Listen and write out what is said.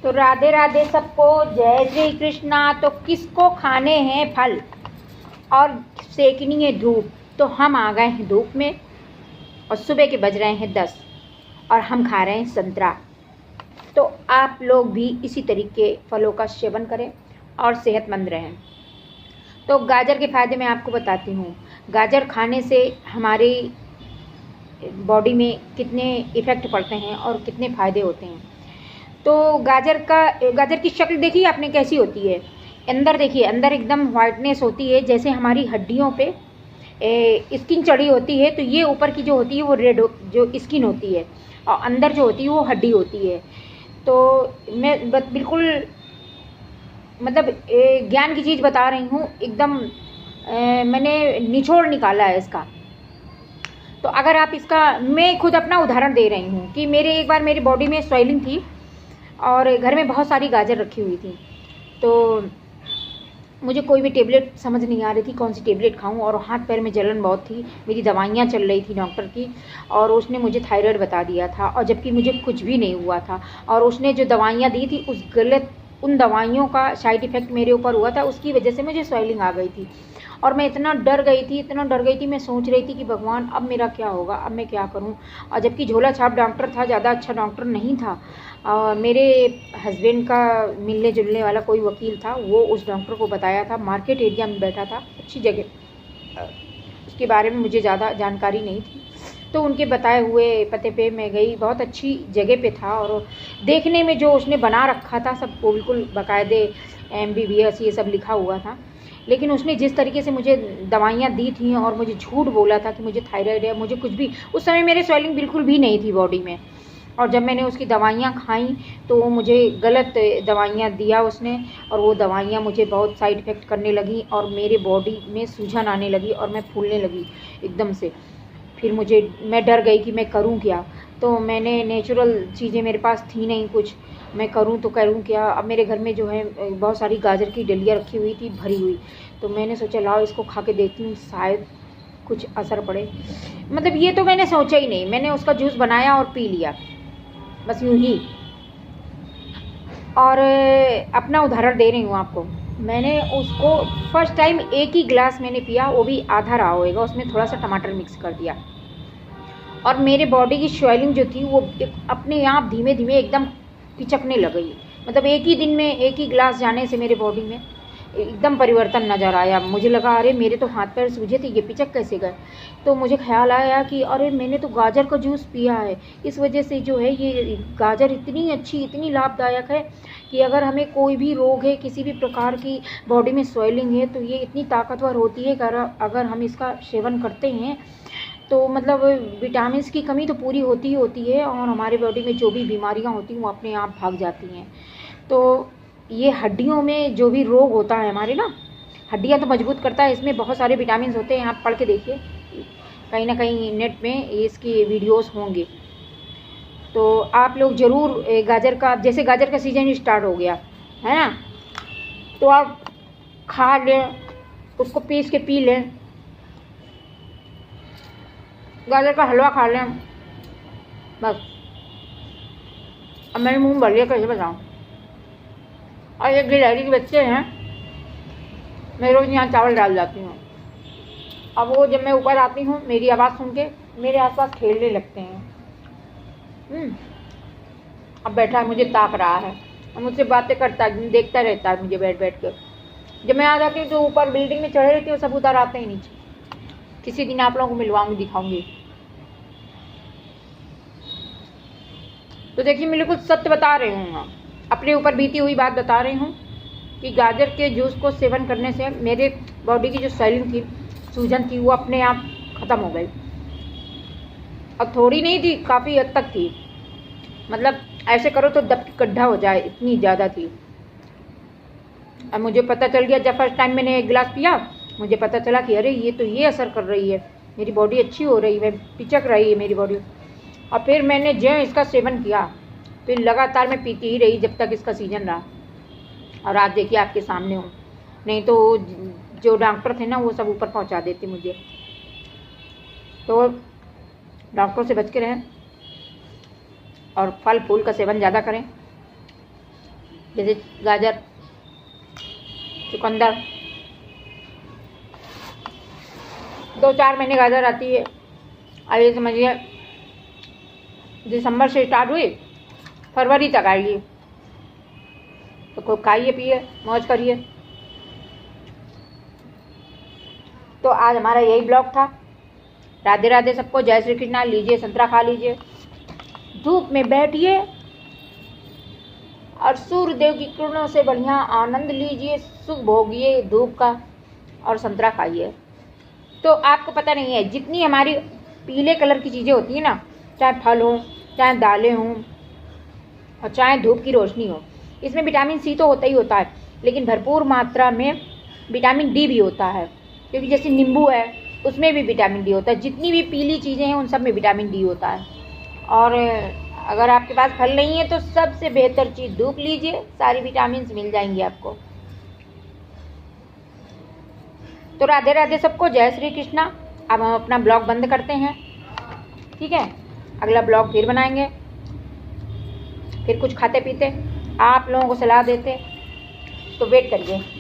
तो राधे राधे सबको, जय श्री कृष्णा। तो किसको खाने हैं फल और सेकनी है धूप, तो हम आ गए हैं धूप में और सुबह के बज रहे हैं 10 और हम खा रहे हैं संतरा। तो आप लोग भी इसी तरीके फलों का सेवन करें और सेहतमंद रहें। तो गाजर के फ़ायदे मैं आपको बताती हूँ। गाजर खाने से हमारी बॉडी में कितने इफ़ेक्ट पड़ते हैं और कितने फ़ायदे होते हैं। तो गाजर की शक्ल देखिए आपने कैसी होती है। अंदर देखिए, अंदर एकदम वाइटनेस होती है, जैसे हमारी हड्डियों पे स्किन चढ़ी होती है। तो ये ऊपर की जो होती है वो रेड जो स्किन होती है और अंदर जो होती है वो हड्डी होती है। तो मैं बिल्कुल मतलब ज्ञान की चीज़ बता रही हूँ एकदम। मैंने निचोड़ निकाला है इसका। तो अगर आप इसका, मैं खुद अपना उदाहरण दे रही हूँ कि एक बार मेरी बॉडी में स्वेलिंग थी और घर में बहुत सारी गाजर रखी हुई थी। तो मुझे कोई भी टेबलेट समझ नहीं आ रही थी कौन सी टेबलेट खाऊं, और हाथ पैर में जलन बहुत थी। मेरी दवाइयाँ चल रही थी डॉक्टर की और उसने मुझे थायराइड बता दिया था, और जबकि मुझे कुछ भी नहीं हुआ था। और उसने जो दवाइयाँ दी थी उन दवाइयों का साइड इफ़ेक्ट मेरे ऊपर हुआ था, उसकी वजह से मुझे स्वेलिंग आ गई थी। और मैं इतना डर गई थी, मैं सोच रही थी कि भगवान अब मेरा क्या होगा, अब मैं क्या करूं। और जबकि झोला छाप डॉक्टर था, ज़्यादा अच्छा डॉक्टर नहीं था। मेरे हस्बैंड का मिलने जुलने वाला कोई वकील था, वो उस डॉक्टर को बताया था। मार्केट एरिया में बैठा था, अच्छी जगह, उसके बारे में मुझे ज़्यादा जानकारी नहीं थी। तो उनके बताए हुए पते पे मैं गई, बहुत अच्छी जगह पे था। और देखने में जो उसने बना रखा था सब वो बिल्कुल बाकायदे MBBS ये सब लिखा हुआ था। लेकिन उसने जिस तरीके से मुझे दवाइयाँ दी थी और मुझे झूठ बोला था कि मुझे थायराइड है, मुझे कुछ भी, उस समय मेरे स्वेलिंग बिल्कुल भी नहीं थी बॉडी में। और जब मैंने उसकी दवाइयाँ खाई तो मुझे गलत दवाइयाँ दिया उसने, और वो दवाइयाँ मुझे बहुत साइड इफ़ेक्ट करने लगी और मेरे बॉडी में सूजन आने लगी और मैं फूलने लगी एकदम से। फिर मैं डर गई कि मैं करूं क्या। तो मैंने, नेचुरल चीज़ें मेरे पास थी नहीं कुछ, मैं करूं तो करूं क्या। अब मेरे घर में जो है बहुत सारी गाजर की डलियाँ रखी हुई थी भरी हुई। तो मैंने सोचा लाओ इसको खा के देखती हूँ, शायद कुछ असर पड़े। मतलब ये तो मैंने सोचा ही नहीं, मैंने उसका जूस बनाया और पी लिया, बस यूँ ही। और अपना उदाहरण दे रही हूँ आपको। मैंने उसको फर्स्ट टाइम एक ही गिलास मैंने पिया, वो भी आधा रहा होएगा, उसमें थोड़ा सा टमाटर मिक्स कर दिया। और मेरे बॉडी की स्वेलिंग जो थी वो अपने आप धीमे धीमे एकदम पिचकने लग गई। मतलब एक ही दिन में एक ही गिलास जाने से मेरे बॉडी में एकदम परिवर्तन नज़र आया। मुझे लगा अरे मेरे तो हाथ पैर सूजे थे, ये पिचक कैसे गए। तो मुझे ख्याल आया कि अरे मैंने तो गाजर का जूस पिया है, इस वजह से जो है ये गाजर इतनी अच्छी, इतनी लाभदायक है कि अगर हमें कोई भी रोग है, किसी भी प्रकार की बॉडी में स्वेलिंग है, तो ये इतनी ताकतवर होती है कि अगर हम इसका सेवन करते हैं तो मतलब विटामिन्स की कमी तो पूरी होती ही होती है, और हमारे बॉडी में जो भी बीमारियां होती हैं वो अपने आप भाग जाती हैं। तो ये हड्डियों में जो भी रोग होता है हमारे ना, हड्डियां तो मजबूत करता है, इसमें बहुत सारे विटामिन्स होते हैं। आप पढ़ के देखिए, कहीं ना कहीं नेट में इसकी वीडियोस होंगे। तो आप लोग ज़रूर गाजर का, जैसे गाजर का सीज़न स्टार्ट हो गया है ना, तो आप खा लें, उसको पीस के पी लें, गाजर का हलवा खा लें, बस। अब मेरे मुंह भर लिया, कैसे बताऊँ। और एक गिलहरी के बच्चे हैं, मैं रोज़ यहाँ चावल डाल जाती हूँ। अब वो जब मैं ऊपर आती हूँ मेरी आवाज़ सुन के मेरे आसपास खेलने लगते हैं। अब बैठा है, मुझे ताक रहा है और मुझसे बातें करता है, देखता रहता है मुझे बैठ बैठ के। जब मैं आ जाती हूँ तो ऊपर बिल्डिंग में चढ़े रहती हूँ, सब उतर आते हैं नीचे। किसी दिन आप लोगों को मिलवाऊंगी, दिखाऊंगी। तो देखिए, मैं बिल्कुल सत्य बता रही हूँ, अपने ऊपर बीती हुई बात बता रही हूँ कि गाजर के जूस को सेवन करने से मेरे बॉडी की जो स्वेलिंग थी, सूजन थी, वो अपने आप ख़त्म हो गई। और थोड़ी नहीं थी, काफ़ी हद तक थी। मतलब ऐसे करो तो दब गड्ढा हो जाए, इतनी ज़्यादा थी। अब मुझे पता चल गया, जब फर्स्ट टाइम मैंने एक गिलास पिया, मुझे पता चला कि अरे ये असर कर रही है, मेरी बॉडी अच्छी हो रही है, पिचक रही है मेरी बॉडी। और फिर मैंने जो इसका सेवन किया, फिर लगातार मैं पीती ही रही जब तक इसका सीजन रहा। और आज देखिए आपके सामने हूँ, नहीं तो जो डॉक्टर थे ना वो सब ऊपर पहुँचा देते मुझे। तो डॉक्टर से बच के रहें और फल फूल का सेवन ज़्यादा करें। जैसे गाजर, चुकंदर। 2-4 महीने गाजर आती है। अब ये समझिए दिसंबर से स्टार्ट हुई, फरवरी तक आएगी। तो खूब खाइए पिए, मौज करिए। तो आज हमारा यही ब्लॉग था। राधे राधे सबको, जय श्री कृष्णा। लीजिए संतरा खा लीजिए, धूप में बैठिए और सूर्यदेव की किरणों से बढ़िया आनंद लीजिए, सुख भोगिए धूप का और संतरा खाइए। तो आपको पता नहीं है, जितनी हमारी पीले कलर की चीज़ें होती हैं ना, चाहे फल हो, चाहे दालें हों और चाहे धूप की रोशनी हो, इसमें विटामिन सी तो होता ही होता है, लेकिन भरपूर मात्रा में विटामिन डी भी होता है। क्योंकि जैसे नींबू है, उसमें भी विटामिन डी होता है। जितनी भी पीली चीज़ें हैं उन सब में विटामिन डी होता है। और अगर आपके पास फल नहीं है तो सबसे बेहतर चीज़ धूप लीजिए, सारी विटामिन मिल जाएंगी आपको। तो राधे राधे सबको, जय श्री कृष्णा। अब हम अपना ब्लॉग बंद करते हैं, ठीक है। अगला ब्लॉग फिर बनाएंगे, फिर कुछ खाते पीते, आप लोगों को सलाह देते। तो वेट करिए।